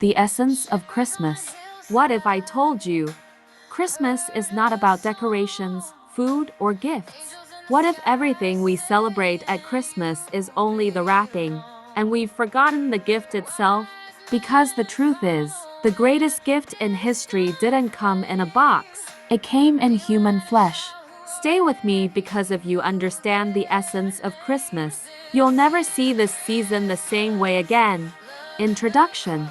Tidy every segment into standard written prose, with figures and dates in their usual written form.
The essence of Christmas. What if I told you Christmas is not about decorations, food, or gifts? What if everything we celebrate at Christmas is only the wrapping, and we've forgotten the gift itself? Because the truth is, the greatest gift in history didn't come in a box. It came in human flesh. Stay with me because if you understand the essence of Christmas, you'll never see this season the same way again. Introduction.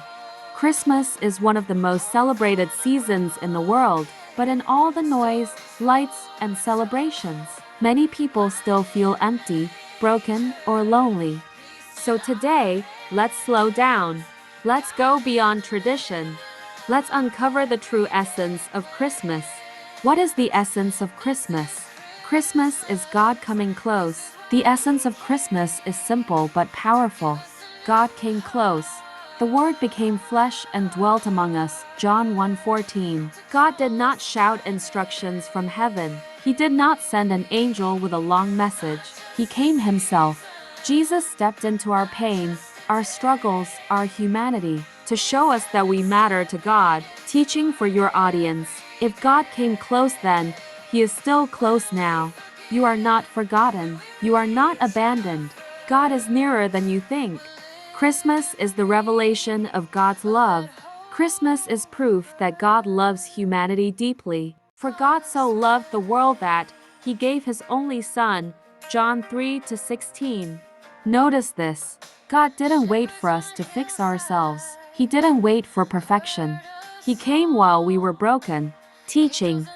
Christmas is one of the most celebrated seasons in the world, but in all the noise, lights, and celebrations, many people still feel empty, broken, or lonely. So today, let's slow down. Let's go beyond tradition. Let's uncover the true essence of Christmas. What is the essence of Christmas? Christmas is God coming close. The essence of Christmas is simple but powerful. God came close. The Word became flesh and dwelt among us. John 1:14. God did not shout instructions from heaven. He did not send an angel with a long message. He came himself. Jesus stepped into our pain, our struggles, our humanity, to show us that we matter to God. Teaching for your audience. If God came close then, He is still close now. You are not forgotten. You are not abandoned. God is nearer than you think. Christmas is the revelation of God's love. Christmas is proof that God loves humanity deeply. For God so loved the world that He gave His only Son, John 3:16. Notice this. God didn't wait for us to fix ourselves. He didn't wait for perfection. He came while we were broken. Teaching.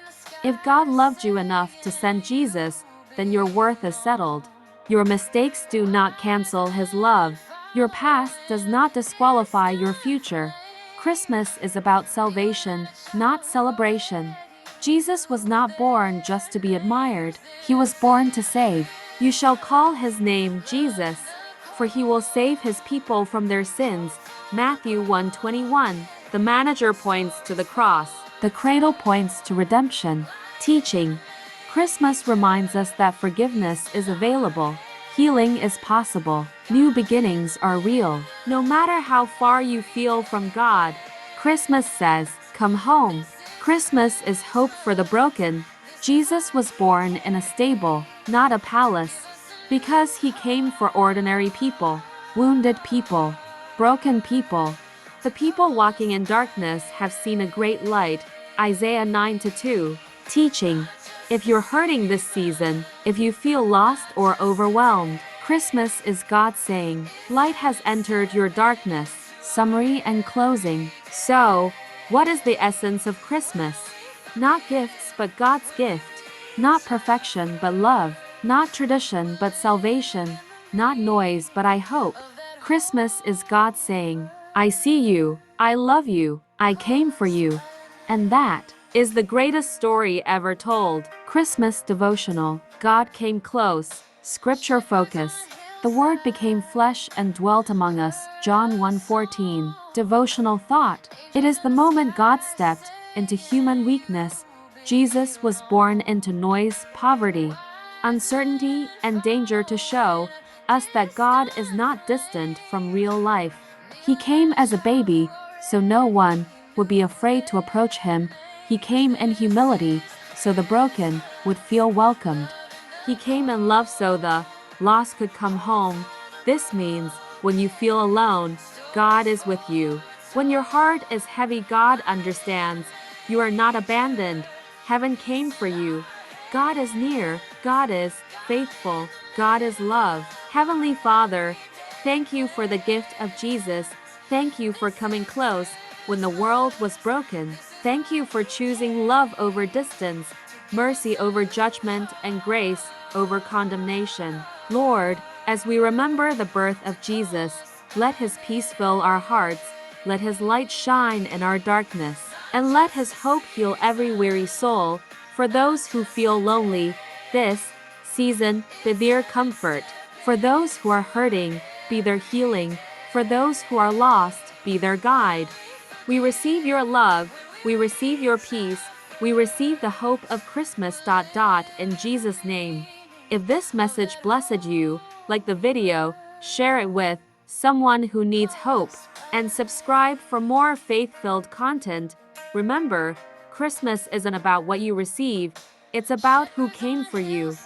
If God loved you enough to send Jesus, then your worth is settled. Your mistakes do not cancel His love. Your past does not disqualify your future. Christmas is about salvation, not celebration. Jesus was not born just to be admired. He was born to save. You shall call His name Jesus, for He will save His people from their sins. Matthew 1:21. The manager points to the cross. The cradle points to redemption. Teaching. Christmas reminds us that forgiveness is available. Healing is possible. New beginnings are real. No matter how far you feel from God, Christmas says, "Come home." Christmas is hope for the broken. Jesus was born in a stable, not a palace, because He came for ordinary people, wounded people, broken people. The people walking in darkness have seen a great light. Isaiah 9:2. Teaching. If you're hurting this season, if you feel lost or overwhelmed, Christmas is God saying, "Light has entered your darkness." Summary and closing. So, what is the essence of Christmas? Not gifts but God's gift. Not perfection but love. Not tradition but salvation. Not noise but I hope. Christmas is God saying, "I see you, I love you, I came for you." And that is the greatest story ever told. Christmas devotional. God came close. Scripture focus. The Word became flesh and dwelt among us. John 1:14. Devotional thought. It is the moment God stepped into human weakness. Jesus was born into noise, poverty, uncertainty, and danger to show us that God is not distant from real life. He came as a baby, so no one would be afraid to approach Him. He came in humility, so the broken would feel welcomed. He came in love so the lost could come home. This means when you feel alone, God is with you. When your heart is heavy, God understands. You are not abandoned. Heaven came for you. God is near. God is faithful. God is love. Heavenly Father, thank you for the gift of Jesus. Thank you for coming close when the world was broken. Thank you for choosing love over distance, mercy over judgment, and grace over condemnation. Lord, as we remember the birth of Jesus, let His peace fill our hearts, let His light shine in our darkness, and let His hope heal every weary soul. For those who feel lonely, this season be their comfort. For those who are hurting, be their healing. For those who are lost, be their guide. We receive your love, we receive your peace, we receive the hope of Christmas. In Jesus' name. If this message blessed you, like the video, share it with someone who needs hope. and subscribe for more faith-filled content. Remember, Christmas isn't about what you receive, it's about who came for you.